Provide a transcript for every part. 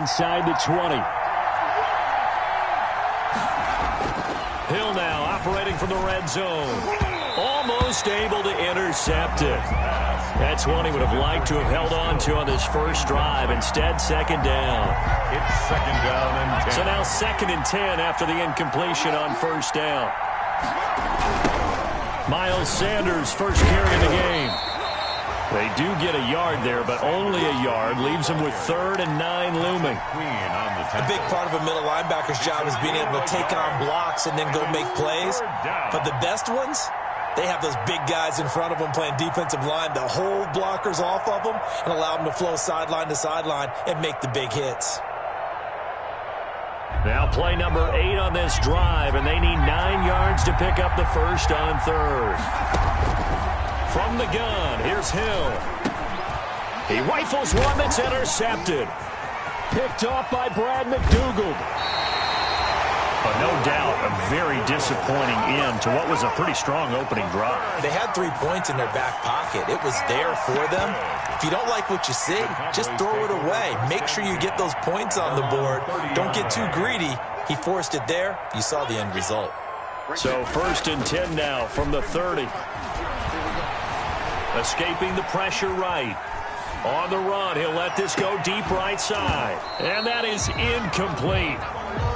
Inside the 20. Hill now operating from the red zone. Almost able to intercept it. That's one he would have liked to have held on to on this first drive. Instead, second down. It's second down and 10. So now second and 10 after the incompletion on first down. Miles Sanders first carry of the game. They do get a yard there, but only a yard. Leaves them with 3rd and 9 looming. A big part of a middle linebacker's job is being able to take on blocks and then go make plays. But the best ones, they have those big guys in front of them playing defensive line to hold blockers off of them and allow them to flow sideline to sideline and make the big hits. Now play number 8 on this drive, and they need 9 yards to pick up the first on 3rd. From the gun, here's Hill. He rifles one that's intercepted. Picked off by Brad McDougald. But no doubt, a very disappointing end to what was a pretty strong opening drive. They had 3 points in their back pocket. It was there for them. If you don't like what you see, just throw it away. Make sure you get those points on the board. Don't get too greedy. He forced it there. You saw the end result. So 1st and 10 now from the 30. Escaping the pressure right. On the run, he'll let this go deep right side. And that is incomplete.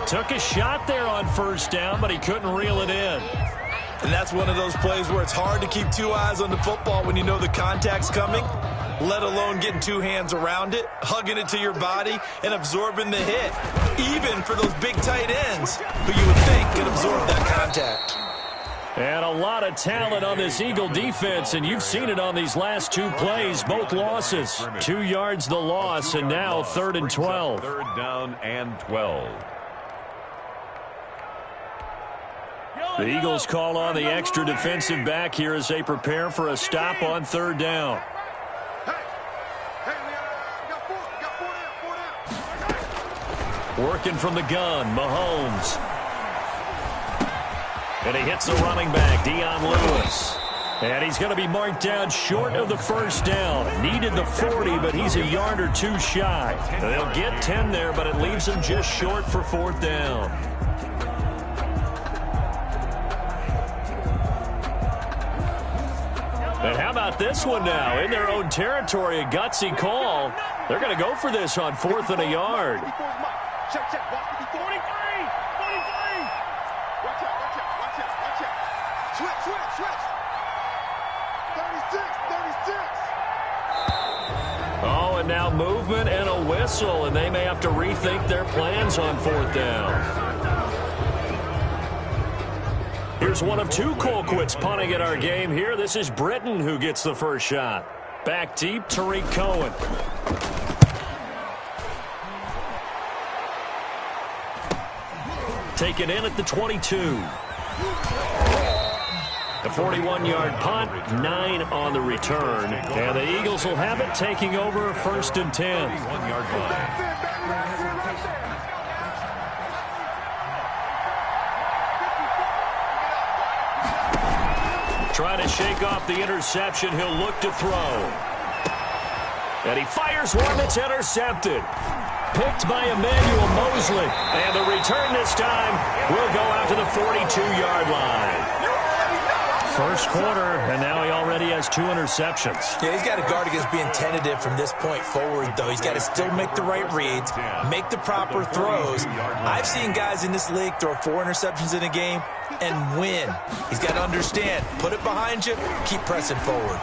Took a shot there on first down, but he couldn't reel it in. And that's one of those plays where it's hard to keep 2 eyes on the football when you know the contact's coming, let alone getting 2 hands around it, hugging it to your body, and absorbing the hit. Even for those big tight ends who you would think could absorb that contact. And a lot of talent on this Eagle defense, and you've seen it on these last 2 plays, both losses. 2 yards the loss, and now 3rd and 12. 3rd down and 12. The Eagles call on the extra defensive back here as they prepare for a stop on 3rd down. Working from the gun, Mahomes. And he hits the running back, Dion Lewis. And he's going to be marked down short of the first down. Needed the 40, but he's a yard or 2 shy. They'll get 10 there, but it leaves them just short for 4th down. And how about this one now? In their own territory, a gutsy call. They're going to go for this on 4th and a yard. Check, check. Watch the 43. 43. Watch out, watch out, watch out, watch out. Switch, switch, switch. 36, 36. Oh, and now movement and a whistle, and they may have to rethink their plans on 4th down. Here's one of 2 Colquitts punting at our game here. This is Britton who gets the first shot. Back deep, Tariq Cohen. Taken in at the 22. The 41-yard punt, 9 on the return. And the Eagles will have it taking over 1st and 10. 1-yard line. Trying to shake off the interception. He'll look to throw. And he fires one that's intercepted. Picked by Emmanuel Mosley. And the return this time will go out to the 42-yard line. First quarter, and now he already has 2 interceptions. Yeah, he's got to guard against being tentative from this point forward, though. He's got to still make the right reads, make the proper throws. I've seen guys in this league throw 4 interceptions in a game and win. He's got to understand, put it behind you, keep pressing forward.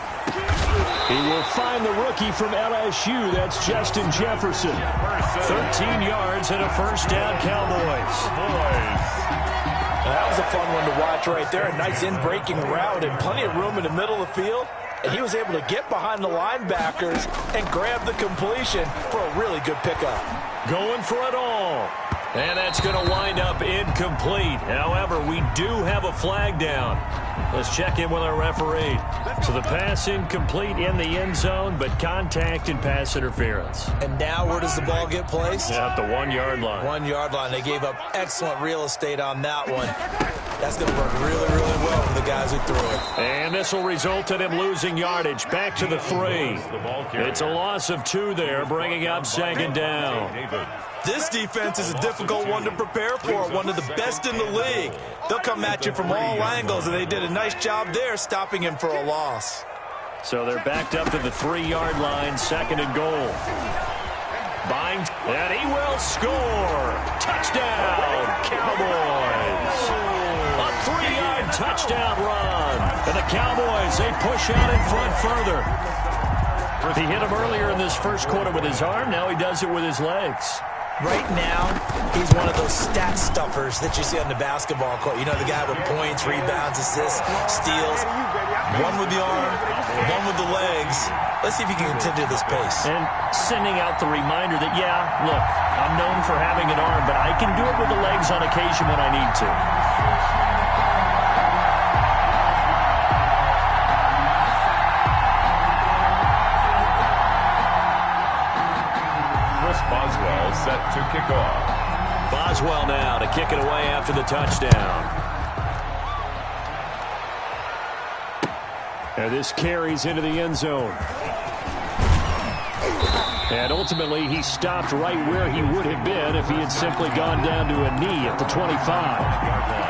He will find the rookie from LSU. That's Justin Jefferson. 13 yards and a first down, Cowboys. That was a fun one to watch right there. A nice in-breaking route and plenty of room in the middle of the field. And he was able to get behind the linebackers and grab the completion for a really good pickup. Going for it all. And that's going to wind up incomplete. However, we do have a flag down. Let's check in with our referee. So the pass incomplete in the end zone, but contact and pass interference. And now where does the ball get placed? At the 1-yard line. 1-yard line. They gave up excellent real estate on that one. That's going to work really, really well for the guys who threw it. And this will result in him losing yardage. Back to the 3. It's a loss of 2 there, bringing up second down. This defense is a difficult one to prepare for, one of the best in the league. They'll come at you from all angles, and they did a nice job there stopping him for a loss. So they're backed up to the 3-yard line, 2nd and goal. Bind, and he will score. Touchdown, Cowboys. A 3-yard touchdown run. And the Cowboys, they push out in front further. He hit him earlier in this first quarter with his arm. Now he does it with his legs. Right now, he's one of those stat stuffers that you see on the basketball court. You know, the guy with points, rebounds, assists, steals. One with the arm, one with the legs. Let's see if he can continue this pace. And sending out the reminder that, yeah, look, I'm known for having an arm, but I can do it with the legs on occasion when I need to. Boswell set to kick off. Boswell now to kick it away after the touchdown. And this carries into the end zone. And ultimately, he stopped right where he would have been if he had simply gone down to a knee at the 25.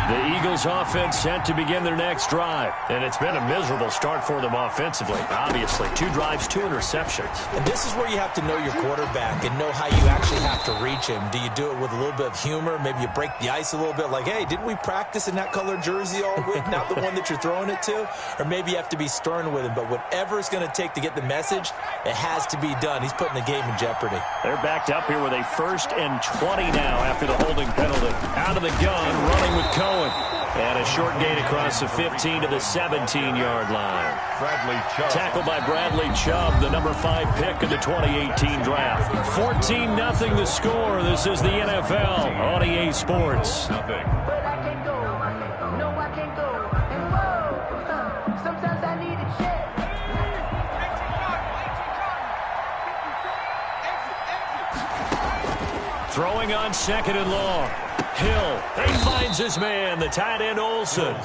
The Eagles offense set to begin their next drive. And it's been a miserable start for them offensively. Obviously, 2 drives, 2 interceptions. And this is where you have to know your quarterback and know how you actually have to reach him. Do you do it with a little bit of humor? Maybe you break the ice a little bit like, hey, didn't we practice in that colored jersey all week? Not the one that you're throwing it to? Or maybe you have to be stern with him. But whatever it's going to take to get the message, it has to be done. He's putting the game in jeopardy. They're backed up here with a 1st and 20 now after the holding penalty. Out of the gun, running with Cohen. And a short gain across the 15 to the 17-yard line. Bradley Chubb. Tackled by Bradley Chubb, the number 5 pick in the 2018 draft. 14-0 the score. This is the NFL on EA Sports. Nothing. But I can't go. No, I can't go. And whoa, sometimes I need a check. Throwing on 2nd and long. Hill, he finds his man, the tight end Olsen.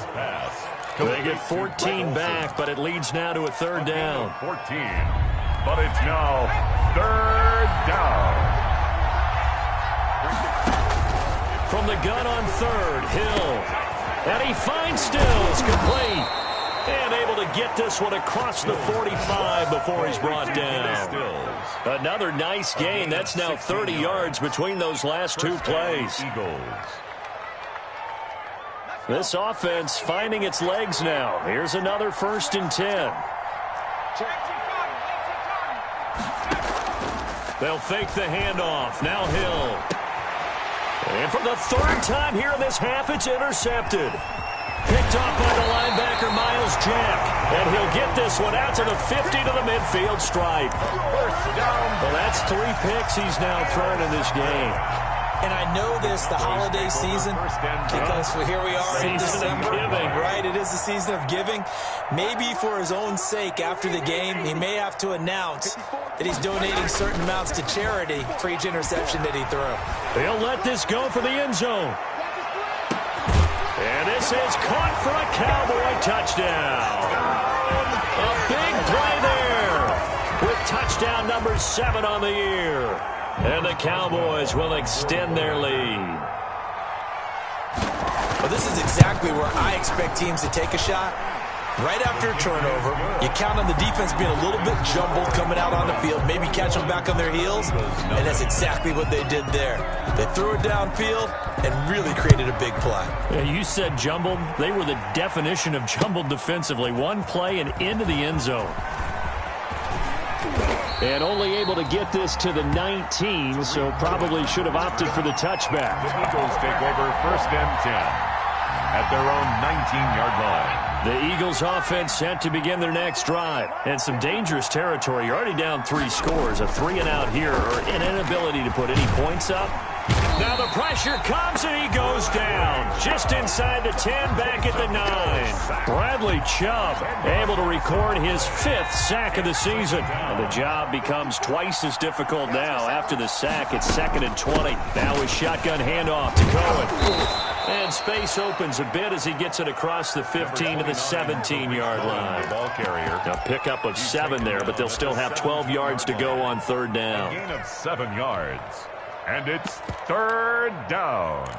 They get 14 back, but it leads now to a 3rd down. 14, but it's now 3rd down. From the gun on 3rd, Hill. And he finds Stills, complete. And able to get this one across the 45 before he's brought down. Another nice gain. That's now 30 yards between those last 2 plays. This offense finding its legs now. Here's another 1st and 10. They'll fake the handoff. Now Hill. And for the 3rd time here in this half, it's intercepted. Picked off by the linebacker, Miles Jack. And he'll get this one out to the 50 to the midfield stripe. Well, that's 3 picks he's now thrown in this game. And I know this, the holiday season, because here we are in December. Right, it is the season of giving. Maybe for his own sake, after the game, he may have to announce that he's donating certain amounts to charity for each interception that he threw. He'll let this go for the end zone. And this is caught for a Cowboy touchdown. A big play there with touchdown number 7 on the year. And the Cowboys will extend their lead. Well, this is exactly where I expect teams to take a shot. Right after a turnover, you count on the defense being a little bit jumbled coming out on the field, maybe catch them back on their heels, and that's exactly what they did there. They threw it downfield and really created a big play. Yeah, you said jumbled. They were the definition of jumbled defensively. One play and into the end zone. And only able to get this to the 19, so probably should have opted for the touchback. The Eagles take over 1st and 10 at their own 19-yard line. The Eagles offense set to begin their next drive. And some dangerous territory. You're already down 3 scores. A 3-and-out here, or an inability to put any points up. Now the pressure comes and he goes down. Just inside the 10, back at the 9. Bradley Chubb able to record his 5th sack of the season. And the job becomes twice as difficult now. After the sack, it's 2nd and 20. Now his shotgun handoff to Cohen. And space opens a bit as he gets it across the 15 to the 17-yard line. Ball carrier. A pickup of 7 there, but they'll still have 12 yards to go on third down. A gain of 7 yards. And it's third down.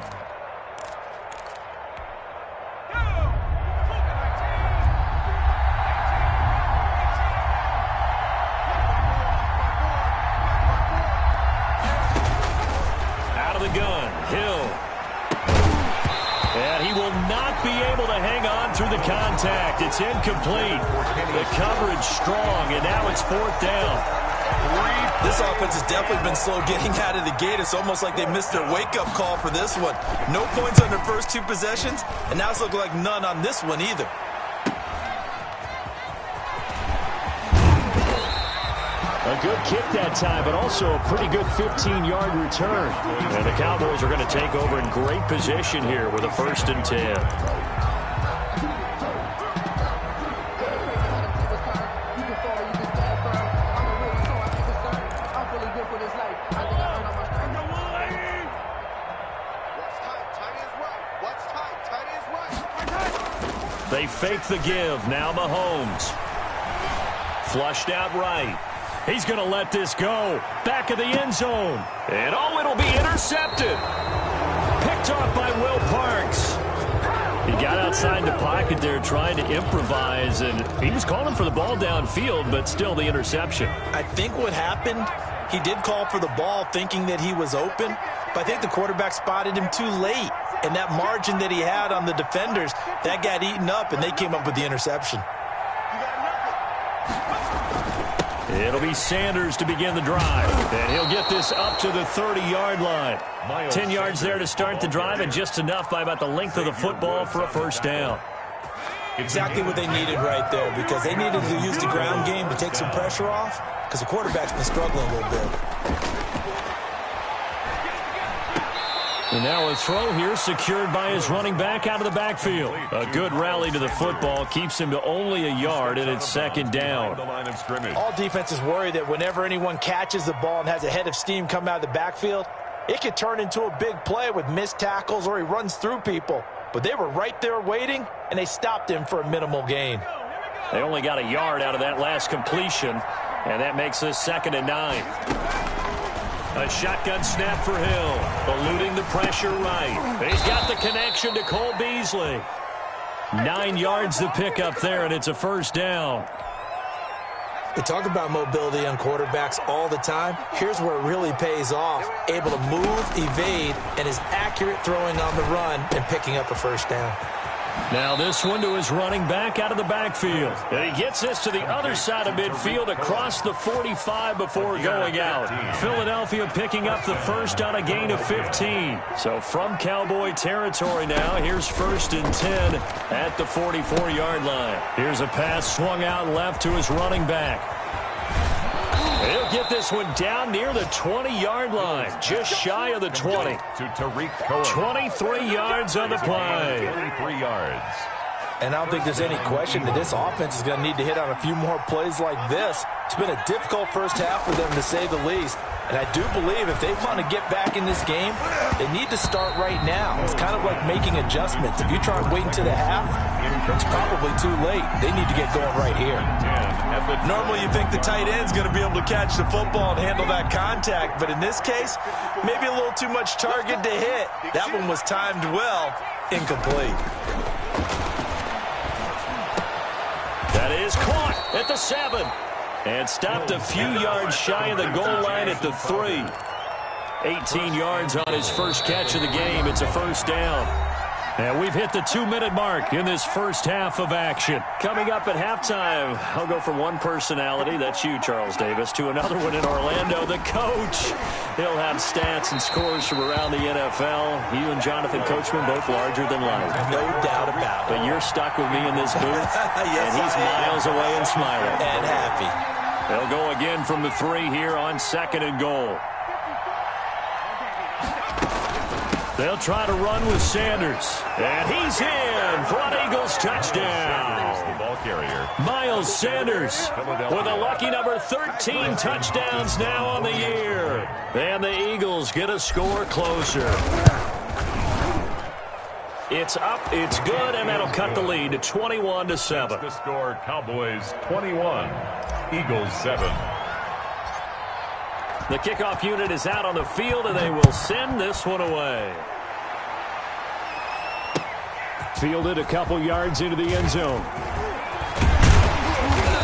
Out of the gun, Hill. And he will not be able to hang on through the contact. It's incomplete. The coverage strong, and now it's fourth down. This offense has definitely been slow getting out of the gate. It's almost like they missed their wake-up call for this one. No points on their first 2 possessions, and now it's looking like none on this one either. A good kick that time, but also a pretty good 15-yard return. And the Cowboys are going to take over in great position here with a 1st and 10. They fake the give. Now Mahomes. Flushed out right. He's going to let this go. Back of the end zone. And oh, it'll be intercepted. Picked off by Will Parks. He got outside the pocket there trying to improvise, and he was calling for the ball downfield, but still the interception. I think what happened, he did call for the ball thinking that he was open, but I think the quarterback spotted him too late. And that margin that he had on the defenders, that got eaten up, and they came up with the interception. It'll be Sanders to begin the drive. And he'll get this up to the 30-yard line. 10 yards there to start the drive, and just enough by about the length of the football for a 1st down. Exactly what they needed right there, because they needed to use the ground game to take some pressure off, because the quarterback's been struggling a little bit. And now a throw here secured by his running back out of the backfield. A good rally to the football keeps him to only a yard, and it's 2nd down. All defenses worry that whenever anyone catches the ball and has a head of steam come out of the backfield, it could turn into a big play with missed tackles or he runs through people. But they were right there waiting, and they stopped him for a minimal gain. They only got a yard out of that last completion, and that makes this 2nd and 9. A shotgun snap for Hill, eluding the pressure right. He's got the connection to Cole Beasley. 9 yards to pick up there, and it's a 1st down. We talk about mobility on quarterbacks all the time. Here's where it really pays off. Able to move, evade, and is accurate throwing on the run and picking up a 1st down. Now this one to his running back out of the backfield. And he gets this to the other side of midfield across the 45 before going out. Philadelphia picking up the 1st on a gain of 15. So from Cowboy territory now, here's 1st and 10 at the 44-yard line. Here's a pass swung out left to his running back. He'll get this one down near the 20-yard line, just shy of the 20. 23 yards on the play. 23 yards. And I don't think there's any question that this offense is going to need to hit on a few more plays like this. It's been a difficult first half for them, to say the least. And I do believe if they want to get back in this game, they need to start right now. It's kind of like making adjustments. If you try and wait until the half, it's probably too late. They need to get going right here. Normally you think the tight end's going to be able to catch the football and handle that contact. But in this case, maybe a little too much target to hit. That one was timed well. Incomplete. That is caught at the 7. And stopped a few yards shy of the goal line at the 3. 18 yards on his first catch of the game. It's a 1st down. And we've hit the 2-minute mark in this first half of action. Coming up at halftime, I'll go from one personality, that's you, Charles Davis, to another one in Orlando, the coach. He'll have stats and scores from around the NFL. You and Jonathan Coachman both larger than life. No doubt about it. But you're stuck with me in this booth, yes, and he's miles away and smiling. And happy. They'll go again from the 3 here on 2nd and goal. They'll try to run with Sanders. And he's in for an Eagles touchdown. The ball carrier. Miles Sanders with a lucky number 13 touchdowns now on the year. And the Eagles get a score closer. It's up, it's good, and that'll cut the lead to 21-7. The score, Cowboys 21, Eagles 7. The kickoff unit is out on the field, and they will send this one away. Fielded a couple yards into the end zone.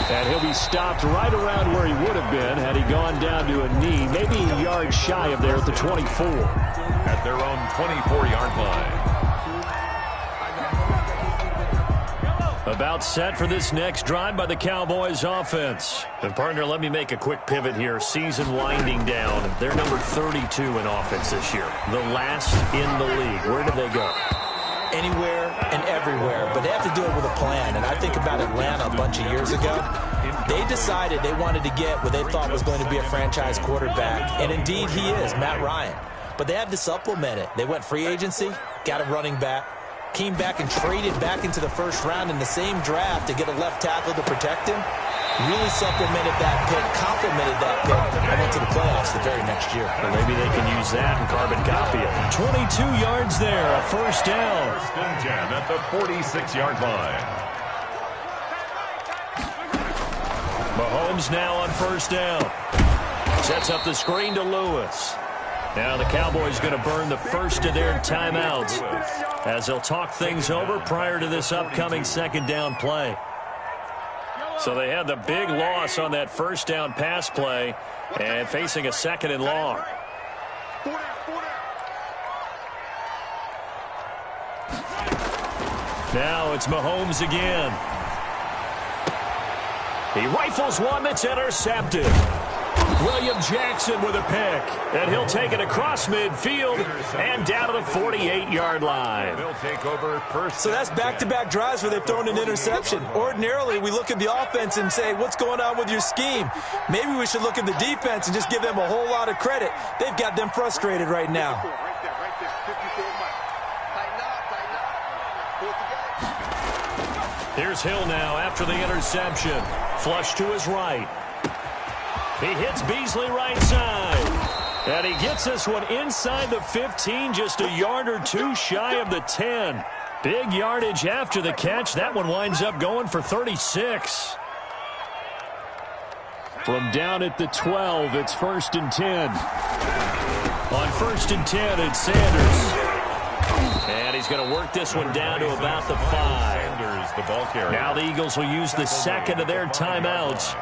And he'll be stopped right around where he would have been had he gone down to a knee, maybe a yard shy of there at the 24. At their own 24-yard line. About set for this next drive by the Cowboys offense. And partner, let me make a quick pivot here. Season winding down. They're number 32 in offense this year. The last in the league. Where did they go? Anywhere and everywhere, but they have to do it with a plan. And I think about Atlanta a bunch of years ago. They decided they wanted to get what they thought was going to be a franchise quarterback, and indeed he is, Matt Ryan. But they had to supplement it. They went free agency, got a running back, came back and traded back into the first round in the same draft to get a left tackle to protect him. Really supplemented that pick, complemented that pick, and went to the playoffs the very next year. Well, maybe they can use that and carbon copy it. 22 yards there, a first down. First and 10 at the 46-yard line. Mahomes now on first down. Sets up the screen to Lewis. Now the Cowboys going to burn the first of their timeouts as they'll talk things over prior to this upcoming second down play. So they had the big loss on that first down pass play and facing a second and long. Now it's Mahomes again. He rifles one that's intercepted. William Jackson with a pick, and he'll take it across midfield and down to the 48-yard line. They'll take over first. So that's back-to-back drives where they've thrown an interception. Ordinarily, we look at the offense and say, what's going on with your scheme? Maybe we should look at the defense and just give them a whole lot of credit. They've got them frustrated right now. Here's Hill now after the interception. Flush to his right. He hits Beasley right side. And he gets this one inside the 15, just a yard or two shy of the 10. Big yardage after the catch. That one winds up going for 36. From down at the 12, it's first and 10. On first and 10, it's Sanders. And he's going to work this one down to about the 5. Sanders, the ball carrier. Now the Eagles will use the second of their timeouts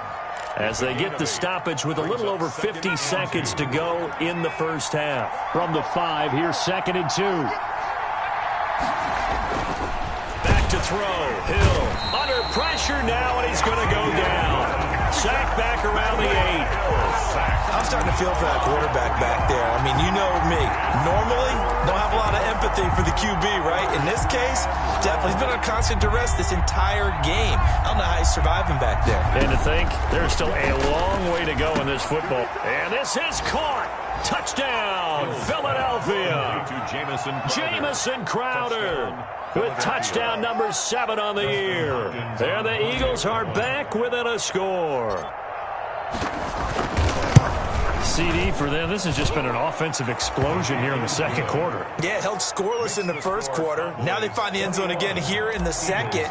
as they get the stoppage with a little over 50 seconds to go in the first half. From the 5, here's second and 2. Back to throw. Hill under pressure now, and he's going to go down. Sack back around the 8. I'm starting to feel for that quarterback back there. I mean, you know me. Normally, don't have a lot of empathy for the QB, right? In this case, definitely. He's been on constant duress this entire game. I don't know how he's surviving back there. And to think, there's still a long way to go in this football. And this is caught. Touchdown, Philadelphia. Jamison Crowder with touchdown number 7 on the year. And the Eagles are back within a score. CD for them. This has just been an offensive explosion here in the second quarter. Yeah, held scoreless in the first quarter. Now they find the end zone again here in the second.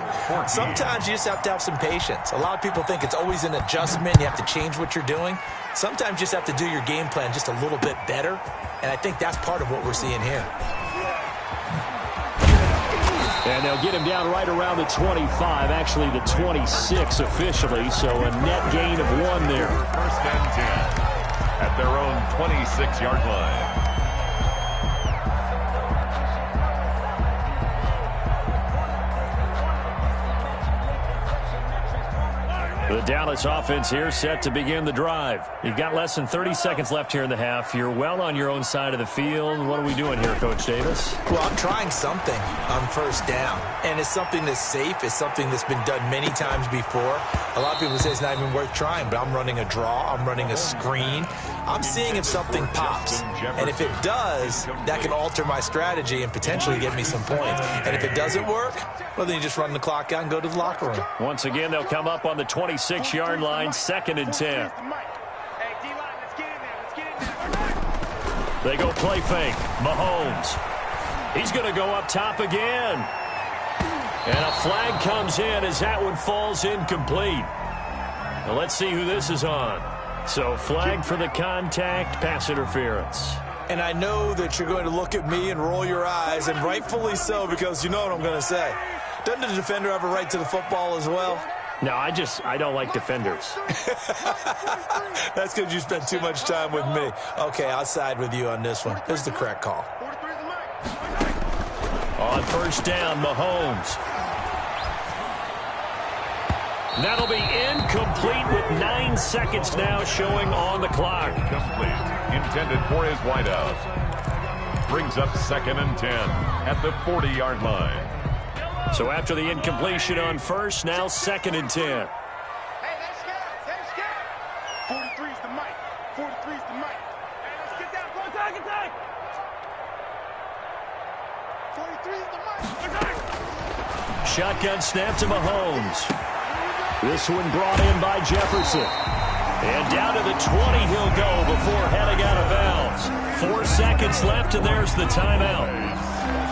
Sometimes you just have to have some patience. A lot of people think it's always an adjustment. You have to change what you're doing. Sometimes you just have to do your game plan just a little bit better. And I think that's part of what we're seeing here. And they'll get him down right around the 25, actually the 26 officially, so a net gain of 1 there. First and 10 at their own 26-yard line. The Dallas offense here set to begin the drive. You've got less than 30 seconds left here in the half. You're well on your own side of the field. What are we doing here, Coach Davis? Well, I'm trying something on first down. And it's something that's safe. It's something that's been done many times before. A lot of people say it's not even worth trying, but I'm running a draw. I'm running a screen. I'm seeing if something pops. And if it does, that can alter my strategy and potentially get me some points. And if it doesn't work, well, then you just run the clock out and go to the locker room. Once again, they'll come up on the 26-yard line, second and 10. They go play fake. Mahomes. He's going to go up top again. And a flag comes in as that one falls incomplete. Now let's see who this is on. So flag for the contact, pass interference. And I know that you're going to look at me and roll your eyes, and rightfully so, because you know what I'm going to say. Doesn't the defender have a right to the football as well? No, I don't like defenders. That's because you spent too much time with me. Okay, I'll side with you on this one. This is the correct call. On first down, Mahomes. That'll be incomplete with 9 seconds now showing on the clock. Complete. Intended for his wideout. Brings up 2nd and 10 at the 40-yard line. So after the incompletion on first, now 2nd and 10. Hey, that's scout. 43's the mic. 43's the mic. Hey, let's get down. Go attack. 43's the mic. Attack. Shotgun snap to Mahomes. This one brought in by Jefferson. And down to the 20 he'll go before heading out of bounds. 4 seconds left, and there's the timeout.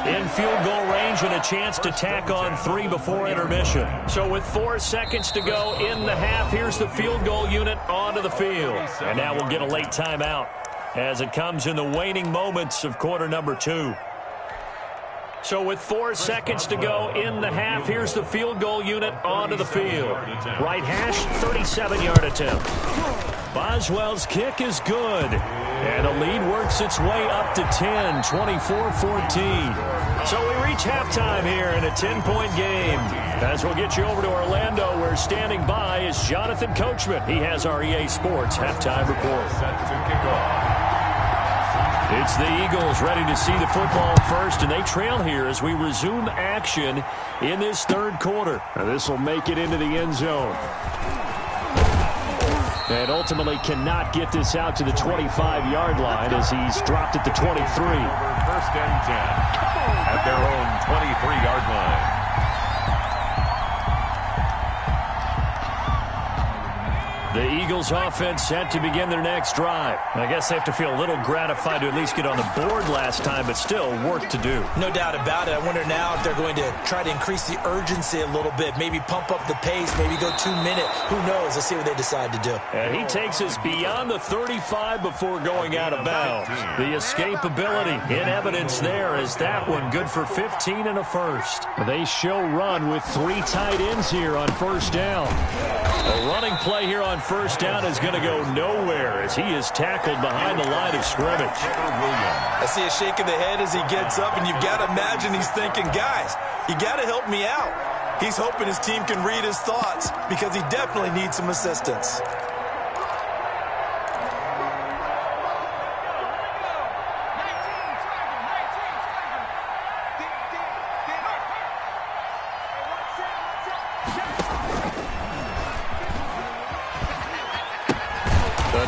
In field goal range and a chance to tack on 3 before intermission. So with 4 seconds to go in the half, here's the field goal unit onto the field. And now we'll get a late timeout as it comes in the waning moments of quarter number 2. So with 4 seconds to go in the half, here's the field goal unit onto the field. Right hash, 37-yard attempt. Boswell's kick is good. And the lead works its way up to 10, 24-14. So we reach halftime here in a 10-point game. As we'll get you over to Orlando, where standing by is Jonathan Coachman. He has our EA Sports halftime report. Set to kick off. It's the Eagles ready to see the football first, and they trail here as we resume action in this third quarter. Now this will make it into the end zone. And ultimately cannot get this out to the 25-yard line as he's dropped at the 23. 1st and 10 at their own 23-yard line. The Eagles offense set to begin their next drive. I guess they have to feel a little gratified to at least get on the board last time, but still work to do. No doubt about it. I wonder now if they're going to try to increase the urgency a little bit, maybe pump up the pace, maybe go 2-minute. Who knows? Let's see what they decide to do. And he takes us beyond the 35 before going out of bounds. The escapability in evidence there is that one good for 15 and a first. They show run with 3 tight ends here on first down. A running play here on first down is going to go nowhere as he is tackled behind the line of scrimmage. I see a shake of the head as he gets up, and you've got to imagine he's thinking, guys, you got to help me out. He's hoping his team can read his thoughts because he definitely needs some assistance.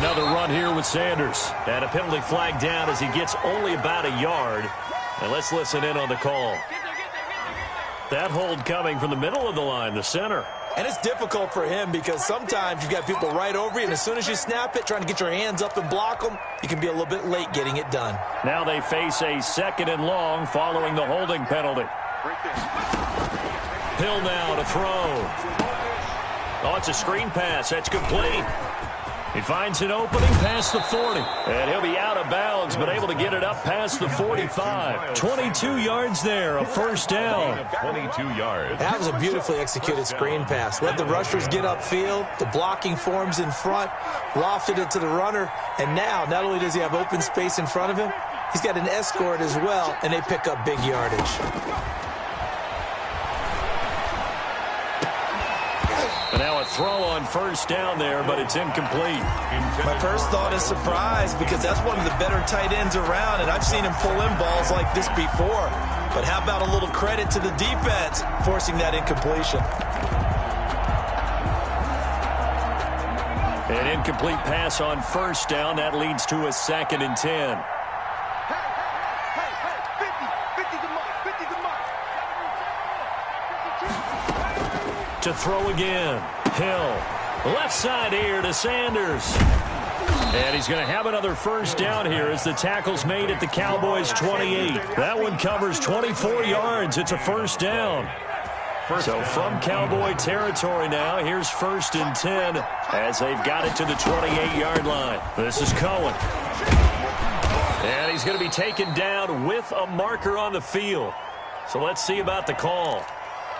Another run here with Sanders. And a penalty flag down as he gets only about a yard. And let's listen in on the call. That hold coming from the middle of the line, the center. And it's difficult for him because sometimes you've got people right over you, and as soon as you snap it, trying to get your hands up and block them, you can be a little bit late getting it done. Now they face a 2nd and long following the holding penalty. Hill now to throw. Oh, it's a screen pass. That's complete. He finds an opening past the 40. And he'll be out of bounds, but able to get it up past the 45. 22 yards there, a first down. 22 yards. That was a beautifully executed screen pass. Let the rushers get upfield. The blocking forms in front. Lofted it to the runner. And now, not only does he have open space in front of him, he's got an escort as well, and they pick up big yardage. And now a throw on first down there, but it's incomplete. My first thought is surprise because that's one of the better tight ends around, and I've seen him pull in balls like this before. But how about a little credit to the defense forcing that incompletion? An incomplete pass on first down. That leads to a 2nd and 10. To throw again. Hill. Left side here to Sanders. And he's going to have another first down here as the tackle's made at the Cowboys' 28. That one covers 24 yards. It's a first down. So from Cowboy territory now, here's 1st and 10 as they've got it to the 28-yard line. This is Cohen. And he's going to be taken down with a marker on the field. So let's see about the call.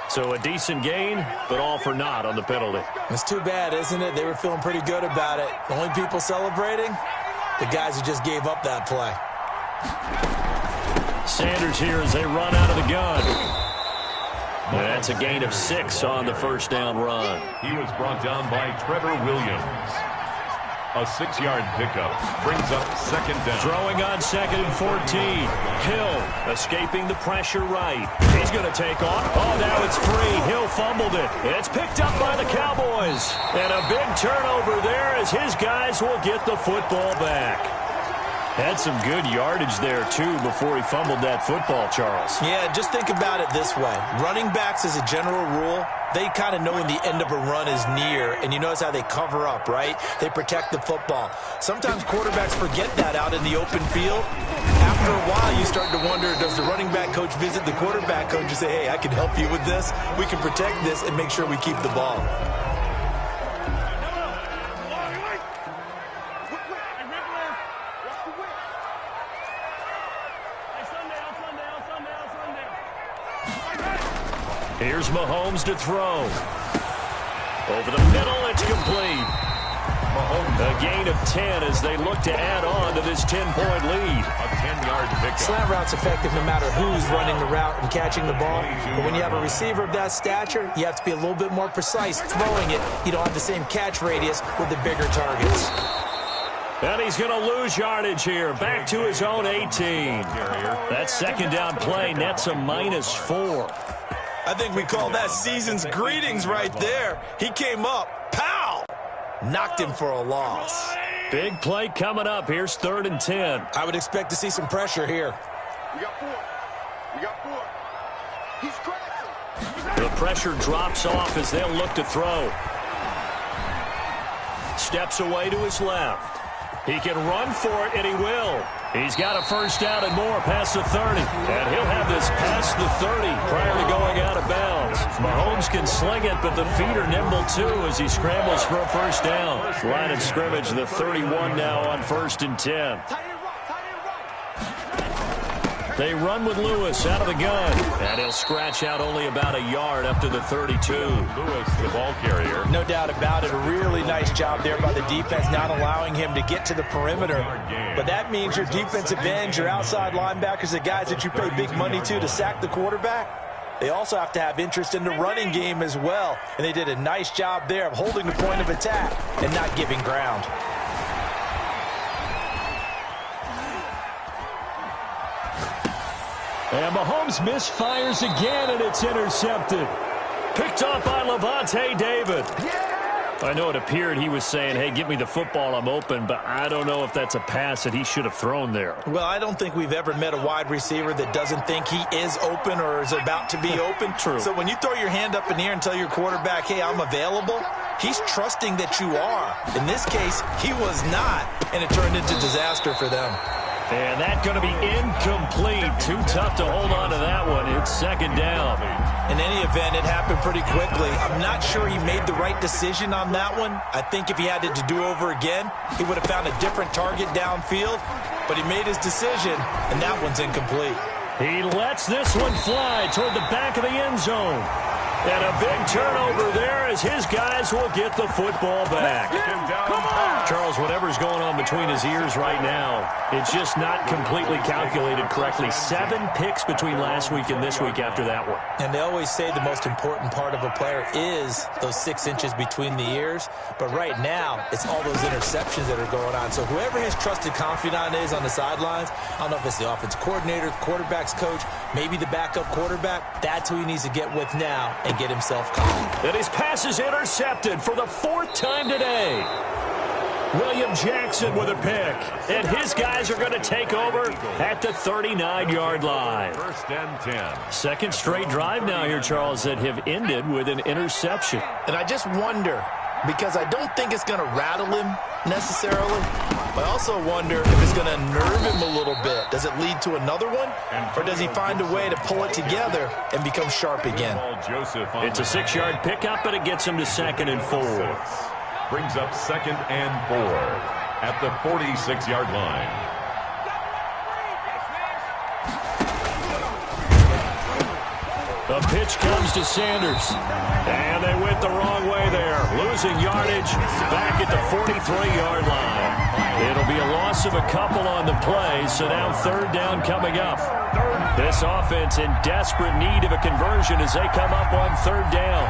So a decent gain, but all for naught on the penalty. It's too bad, isn't it? They were feeling pretty good about it. The only people celebrating, the guys who just gave up that play. Sanders here as they run out of the gun. And that's a gain of 6 on the first down run. He was brought down by Trevor Williams. A 6-yard pickup brings up 2nd down. Throwing on 2nd and 14. Hill escaping the pressure right. He's going to take off. Oh, now it's free. Hill fumbled it. It's picked up by the Cowboys. And a big turnover there as his guys will get the football back. Had some good yardage there, too, before he fumbled that football, Charles. Yeah, just think about it this way. Running backs, as a general rule, they kind of know when the end of a run is near, and you notice how they cover up, right? They protect the football. Sometimes quarterbacks forget that out in the open field. After a while, you start to wonder, does the running back coach visit the quarterback coach and say, hey, I can help you with this. We can protect this and make sure we keep the ball. Here's Mahomes to throw. Over the middle, it's complete. Mahomes, a gain of 10 as they look to add on to this 10-point lead. A 10-yard pickup. Slant route's effective no matter who's running the route and catching the ball. But when you have a receiver of that stature, you have to be a little bit more precise throwing it. You don't have the same catch radius with the bigger targets. And he's going to lose yardage here. Back to his own 18. That 2nd down play nets a -4. I think we call that season's greetings right there. He came up, pow! Knocked him for a loss. Big play coming up. Here's 3rd and 10. I would expect to see some pressure here. We got 4. We got 4. He's crashing. The pressure drops off as they'll look to throw. Steps away to his left. He can run for it, and he will. He's got a first down and more past the 30. And he'll have this past the 30 prior to going out of bounds. Mahomes can sling it, but the feet are nimble, too, as he scrambles for a first down. Line of scrimmage, the 31 now on 1st and 10. They run with Lewis out of the gun. And he'll scratch out only about a yard up to the 32. Lewis, the ball carrier. No doubt about it. A really nice job there by the defense, not allowing him to get to the perimeter. But that means your defensive ends, your outside linebackers, the guys that you pay big money to sack the quarterback, they also have to have interest in the running game as well. And they did a nice job there of holding the point of attack and not giving ground. And Mahomes misfires again, and it's intercepted. Picked off by Levante David. I know it appeared he was saying, hey, give me the football, I'm open, but I don't know if that's a pass that he should have thrown there. Well, I don't think we've ever met a wide receiver that doesn't think he is open or is about to be open. True. So when you throw your hand up in the air and tell your quarterback, hey, I'm available, he's trusting that you are. In this case, he was not, and it turned into disaster for them. And that's going to be incomplete. Too tough to hold on to that one. It's 2nd down. In any event, it happened pretty quickly. I'm not sure he made the right decision on that one. I think if he had it to do over again, he would have found a different target downfield. But he made his decision, and that one's incomplete. He lets this one fly toward the back of the end zone. And a big turnover there as his guys will get the football back. Charles, whatever's going on between his ears right now, it's just not completely calculated correctly. 7 picks between last week and this week after that one. And they always say the most important part of a player is those 6 inches between the ears. But right now, it's all those interceptions that are going on. So whoever his trusted confidant is on the sidelines, I don't know if it's the offense coordinator, the quarterback's coach, maybe the backup quarterback, that's who he needs to get with now and get himself calm. And his pass is intercepted for the 4th time today. William Jackson with a pick. And his guys are going to take over at the 39-yard line. 1st and 10. Second straight drive now here, Charles, that have ended with an interception. And I just wonder, because I don't think it's going to rattle him necessarily, I also wonder if it's going to nerve him a little bit. Does it lead to another one? Or does he find a way to pull it together and become sharp again? It's a 6-yard pickup, but it gets him to 2nd and 4. Brings up 2nd and 4 at the 46-yard line. The pitch comes to Sanders. And they went the wrong way there. Losing yardage back at the 43-yard line. It'll be a loss of a couple on the play, so now 3rd down coming up. This offense in desperate need of a conversion as they come up on 3rd down.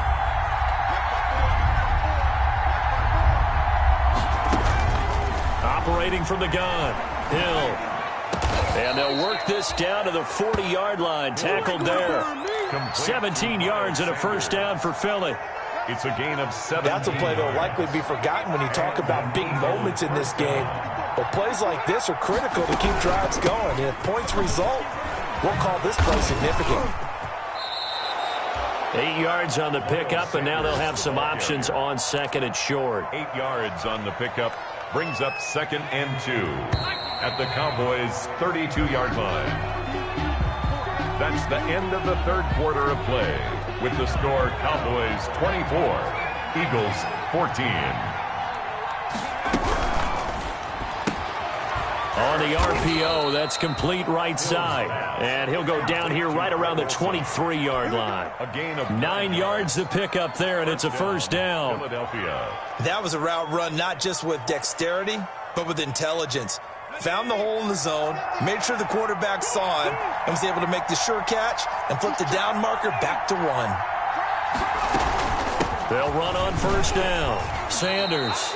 Operating from the gun. Hill. And they'll work this down to the 40-yard line. Tackled there. 17 yards and a 1st down for Philly. It's a gain of 7. That's a play that will likely be forgotten when you talk about big moments in this game. But plays like this are critical to keep drives going. And if points result, we'll call this play significant. 8 yards on the pickup, and now they'll have some options on 2nd and short. 8 yards on the pickup. Brings up 2nd and 2 at the Cowboys' 32-yard line. That's the end of the 3rd quarter of play, with the score Cowboys 24, Eagles 14. On the RPO, that's complete right side. And he'll go down here right around the 23-yard line. A gain of 9 yards to pick up there, and it's a 1st down. Philadelphia. That was a route run not just with dexterity, but with intelligence. Found the hole in the zone, made sure the quarterback saw him, and was able to make the sure catch and flip the down marker back to 1. They'll run on 1st down. Sanders.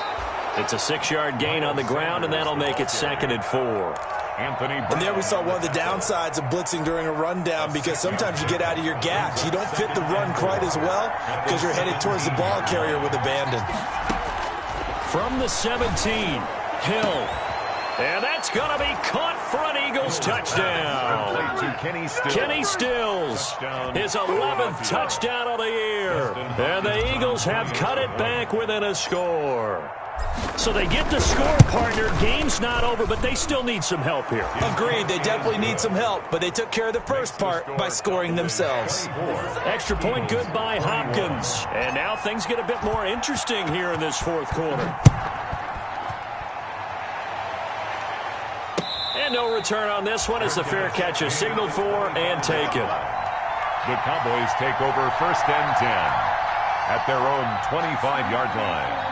It's a 6-yard gain on the ground, and that'll make it 2nd and 4. And there we saw one of the downsides of blitzing during a rundown, because sometimes you get out of your gaps. You don't fit the run quite as well because you're headed towards the ball carrier with abandon. From the 17, Hill. And that's going to be caught for an Eagles touchdown. Kenny Stills, his 11th touchdown of the year. And the Eagles have cut it back within a score. So they get the score, partner. Game's not over, but they still need some help here. Agreed, they definitely need some help, but they took care of the first part by scoring themselves. Extra point good by Hopkins. And now things get a bit more interesting here in this 4th quarter. And no return on this one as the fair catch is signaled for and taken. The Cowboys take over 1st and 10 at their own 25-yard line.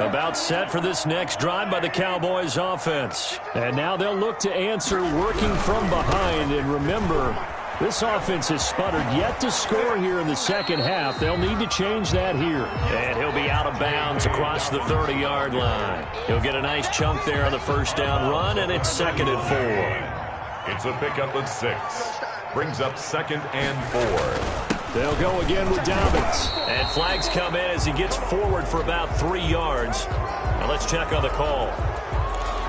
About set for this next drive by the Cowboys offense. And now they'll look to answer working from behind. And remember, this offense has sputtered yet to score here in the 2nd half. They'll need to change that here. And he'll be out of bounds across the 30-yard line. He'll get a nice chunk there on the 1st down run, and it's 2nd and 4. It's a pickup of 6. Brings up 2nd and 4. They'll go again with Dobbins. And flags come in as he gets forward for about 3 yards. Now let's check on the call.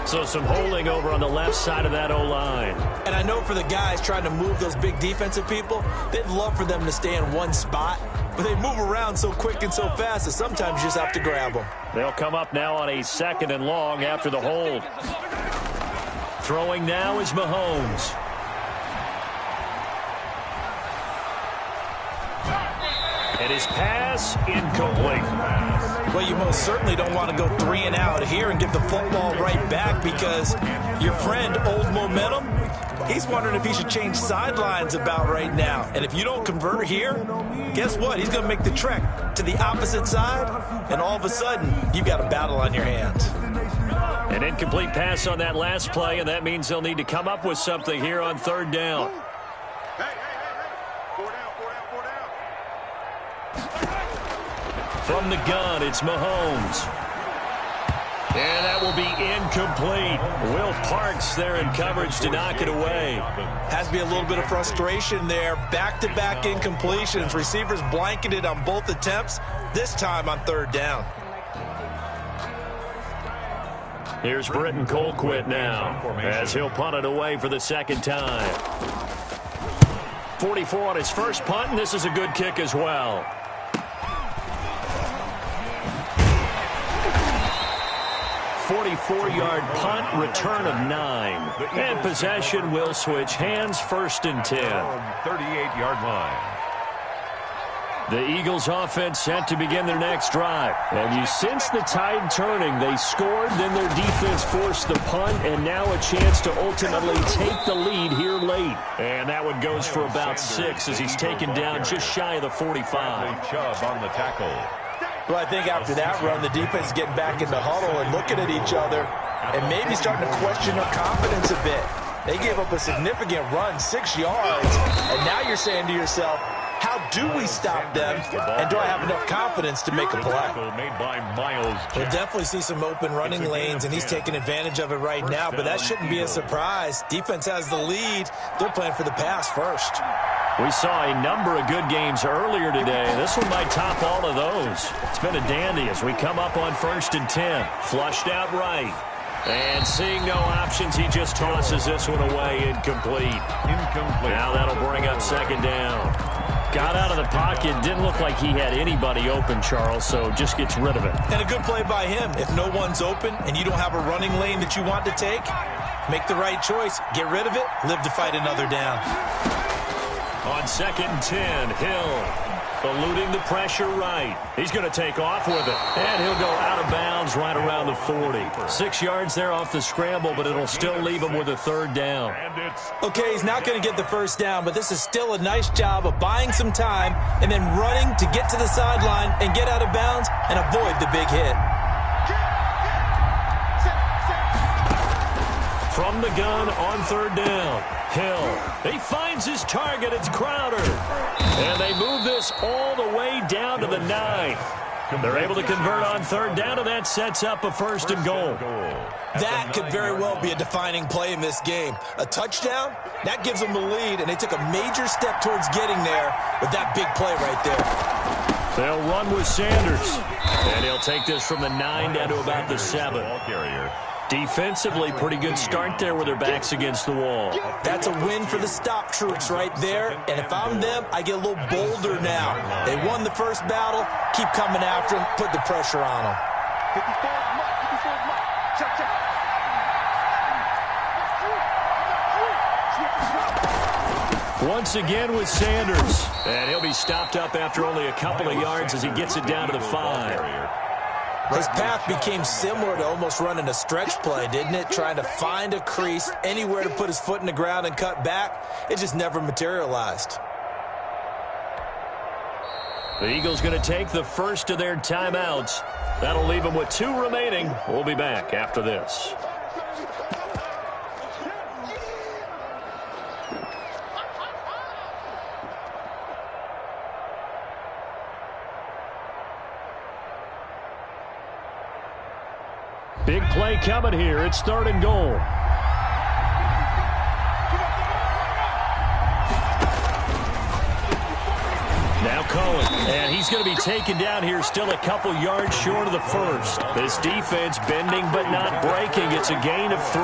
So some holding over on the left side of that O-line. And I know for the guys trying to move those big defensive people, they'd love for them to stay in one spot. But they move around so quick and so fast that sometimes you just have to grab them. They'll come up now on a 2nd and long after the hold. Throwing now is Mahomes. And his pass incomplete. Well, you most certainly don't want to go 3 and out here and get the football right back, because your friend, Old Momentum, he's wondering if he should change sidelines about right now. And if you don't convert here, guess what? He's going to make the trek to the opposite side, and all of a sudden, you've got a battle on your hands. An incomplete pass on that last play, and that means they'll need to come up with something here on 3rd down. From the gun, it's Mahomes. And that will be incomplete. Will Parks there in coverage to knock it away. Has to be a little bit of frustration there. Back-to-back incompletions. Receivers blanketed on both attempts, this time on 3rd down. Here's Britton Colquitt now as he'll punt it away for the 2nd time. 44 on his first punt, and this is a good kick as well. 44-yard punt, return of 9. And possession will switch hands, 1st and 10. 38-yard line. The Eagles offense set to begin their next drive. And you sense the tide turning. They scored, then their defense forced the punt, and now a chance to ultimately take the lead here late. And that one goes for about 6 as he's taken down just shy of the 45. Chubb on the tackle. Well, I think after that run, the defense is getting back in the huddle and looking at each other and maybe starting to question their confidence a bit. They gave up a significant run, 6 yards, and now you're saying to yourself, how do we stop them, and do I have enough confidence to make a play? We'll definitely see some open running lanes, and he's taking advantage of it right now, but that shouldn't be a surprise. Defense has the lead. They're playing for the pass first. We saw a number of good games earlier today. This one might top all of those. It's been a dandy as we come up on 1st and 10. Flushed out right. And seeing no options, he just tosses this one away, incomplete. Now that'll bring up 2nd down. Got out of the pocket, didn't look like he had anybody open, Charles, so just gets rid of it. And a good play by him. If no one's open and you don't have a running lane that you want to take, make the right choice. Get rid of it, live to fight another down. On 2nd and 10, Hill eluding the pressure right. He's going to take off with it. And he'll go out of bounds right around the 40. 6 yards there off the scramble, but it'll still leave him with a 3rd down. Okay, he's not going to get the 1st down, but this is still a nice job of buying some time and then running to get to the sideline and get out of bounds and avoid the big hit. From the gun on 3rd down. Hill. He finds his target. It's Crowder. And they move this all the way down to the 9. They're able to convert on 3rd down, and that sets up a 1st and goal. That could very well be a defining play in this game. A touchdown, that gives them the lead, and they took a major step towards getting there with that big play right there. They'll run with Sanders. And he'll take this from the 9 down to about the 7. Defensively, pretty good start there with their backs against the wall. That's a win for the stop troops right there. And if I'm them, I get a little bolder now. They won the first battle. Keep coming after them. Put the pressure on them. Once again with Sanders. And he'll be stopped up after only a couple of yards as he gets it down to the 5. His path became similar to almost running a stretch play, didn't it? Trying to find a crease, anywhere to put his foot in the ground and cut back. It just never materialized. The Eagles going to take the first of their timeouts. That'll leave them with 2 remaining. We'll be back after this. Big play coming here. It's 3rd and goal. Now Cohen, and he's going to be taken down here, still a couple yards short of the 1st. This defense bending but not breaking. It's a gain of 3.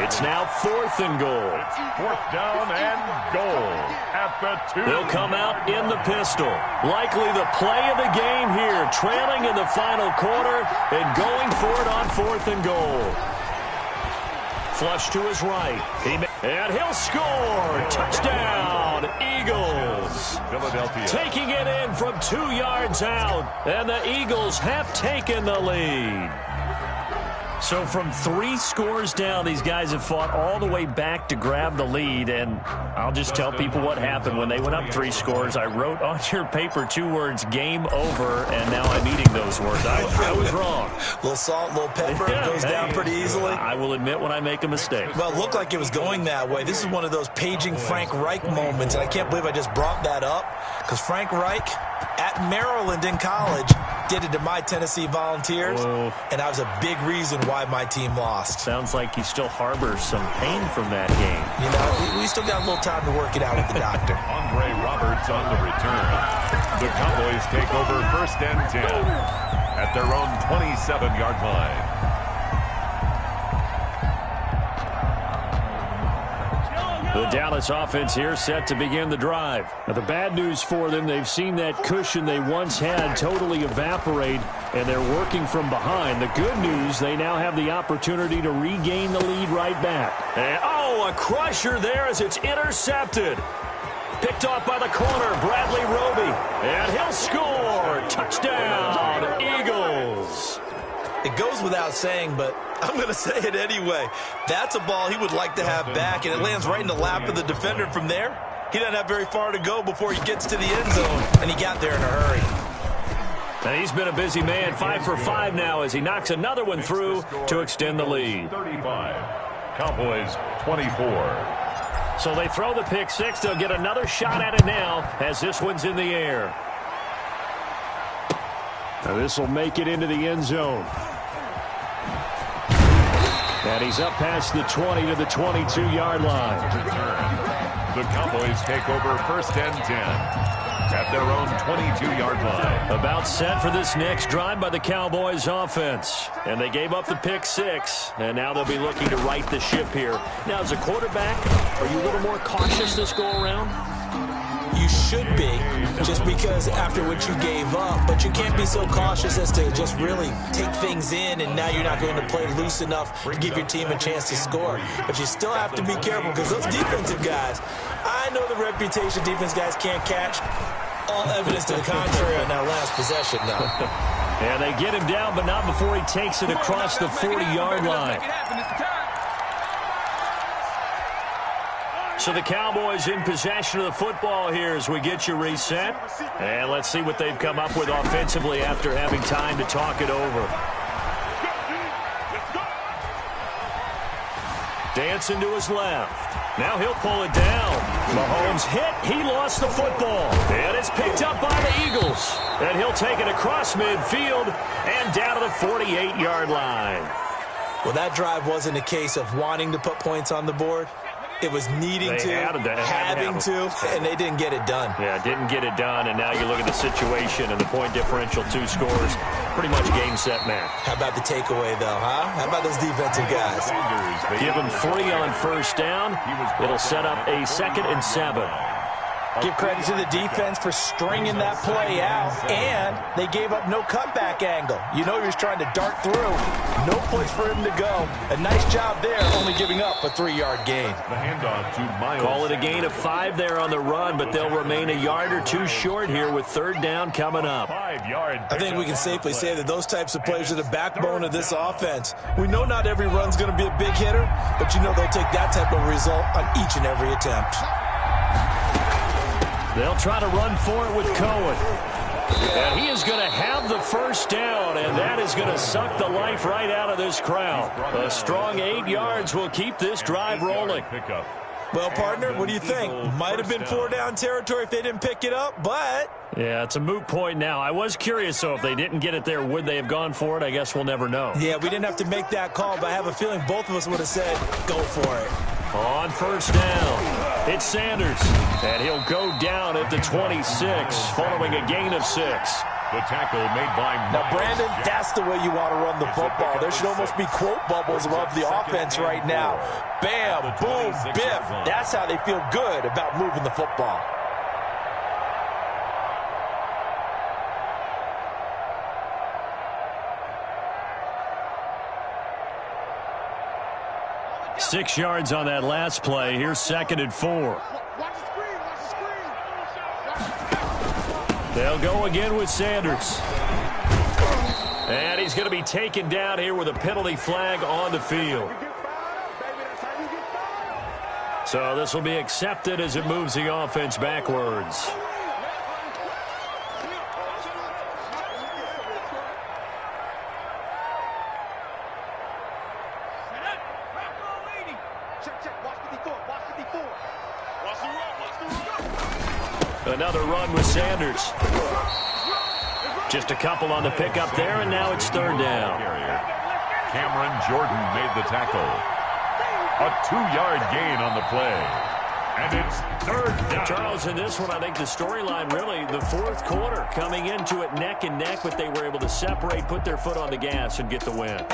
It's now 4th and goal. 4th down and goal at the 2. They'll come out in the pistol. Likely the play of the game here, trailing in the final quarter and going for it on 4th and goal. Flush to his right. And he'll score. Touchdown, Eagles. Philadelphia. Taking it in from 2 yards out. And the Eagles have taken the lead. So from 3 scores down, these guys have fought all the way back to grab the lead. And I'll just tell people what happened when they went up 3 scores. I wrote on your paper 2 words, game over, and now I'm eating those words. I was wrong. A little salt, a little pepper, it goes down pretty easily. I will admit when I make a mistake. Well, it looked like it was going that way. This is one of those paging Frank Reich moments, and I can't believe I just brought that up, because Frank Reich at Maryland in college did it to my Tennessee Volunteers, and that was a big reason why my team lost. Sounds like he still harbors some pain from that game. You know, we still got a little time to work it out with the doctor. Andre Roberts on the return. The Cowboys take over 1st and 10 at their own 27-yard line. The Dallas offense here set to begin the drive. Now, the bad news for them, they've seen that cushion they once had totally evaporate, and they're working from behind. The good news, they now have the opportunity to regain the lead right back. And, a crusher there as it's intercepted. Picked off by the corner, Bradley Roby. And he'll score. Touchdown, Eagles. It goes without saying, but I'm going to say it anyway. That's a ball he would like to have back, and it lands right in the lap of the defender. From there, he doesn't have very far to go before he gets to the end zone, and he got there in a hurry. And he's been a busy man, 5 for 5 now as he knocks another one through to extend the lead. 35, Cowboys 24. So they throw the pick six. They'll get another shot at it now as this one's in the air. Now this will make it into the end zone. And he's up past the 20 to the 22-yard line. The Cowboys take over first and 10 at their own 22-yard line. About set for this next drive by the Cowboys offense. And they gave up the pick six, and now they'll be looking to right the ship here. Now, as a quarterback, are you a little more cautious this go-around? You should be, just because after what you gave up, but you can't be so cautious as to just really take things in, and now you're not going to play loose enough to give your team a chance to score. But you still have to be careful because those defensive guys, I know the reputation defense guys can't catch. All evidence to the contrary on that last possession now. And they get him down, but not before he takes it across the 40-yard line. So the Cowboys in possession of the football here as we get you reset. And let's see what they've come up with offensively after having time to talk it over. Dancing to his left. Now he'll pull it down. Mahomes hit. He lost the football. And it's picked up by the Eagles. And he'll take it across midfield and down to the 48-yard line. Well, that drive wasn't a case of wanting to put points on the board. It was needing to, having to, and they didn't get it done. Yeah, didn't get it done, and now you look at the situation and the point differential, 2 scores, pretty much game, set, match. How about the takeaway, though, huh? How about those defensive guys? Give them 3 on first down. It'll set up a 2nd and 7. Give credit to the defense for stringing that play out, and they gave up no cutback angle. You know he was trying to dart through. No place for him to go. A nice job there, only giving up a 3-yard gain. The handoff to Miles. Call it a gain of 5 there on the run, but they'll remain a yard or 2 short here with 3rd down coming up. 5-yard. I think we can safely say that those types of plays are the backbone of this offense. We know not every run's going to be a big hitter, but you know they'll take that type of result on each and every attempt. They'll try to run for it with Cohen. And he is going to have the first down, and that is going to suck the life right out of this crowd. A strong 8 yards will keep this drive rolling. Well, partner, what do you think? Might have been 4-down territory if they didn't pick it up, but... Yeah, it's a moot point now. I was curious, so if they didn't get it there, would they have gone for it? I guess we'll never know. Yeah, we didn't have to make that call, but I have a feeling both of us would have said, go for it. On first down, it's Sanders, and he'll go down at the 26, following a gain of 6. The tackle made by... Now, Brandon, that's the way you want to run the football. There should almost be quote bubbles above the offense right now. Bam, boom, biff. That's how they feel good about moving the football. Six yards on that last play. Here's 2nd and 4. Watch the screen, watch the screen. They'll go again with Sanders. And he's going to be taken down here with a penalty flag on the field. So this will be accepted as it moves the offense backwards. Another run with Sanders. Just a couple on the pickup there, and now it's 3rd down. Cameron Jordan made the tackle. A 2-yard gain on the play. And it's 3rd down. Charles, in this one, I think the storyline really, the 4th quarter, coming into it neck and neck, but they were able to separate, put their foot on the gas, and get the win.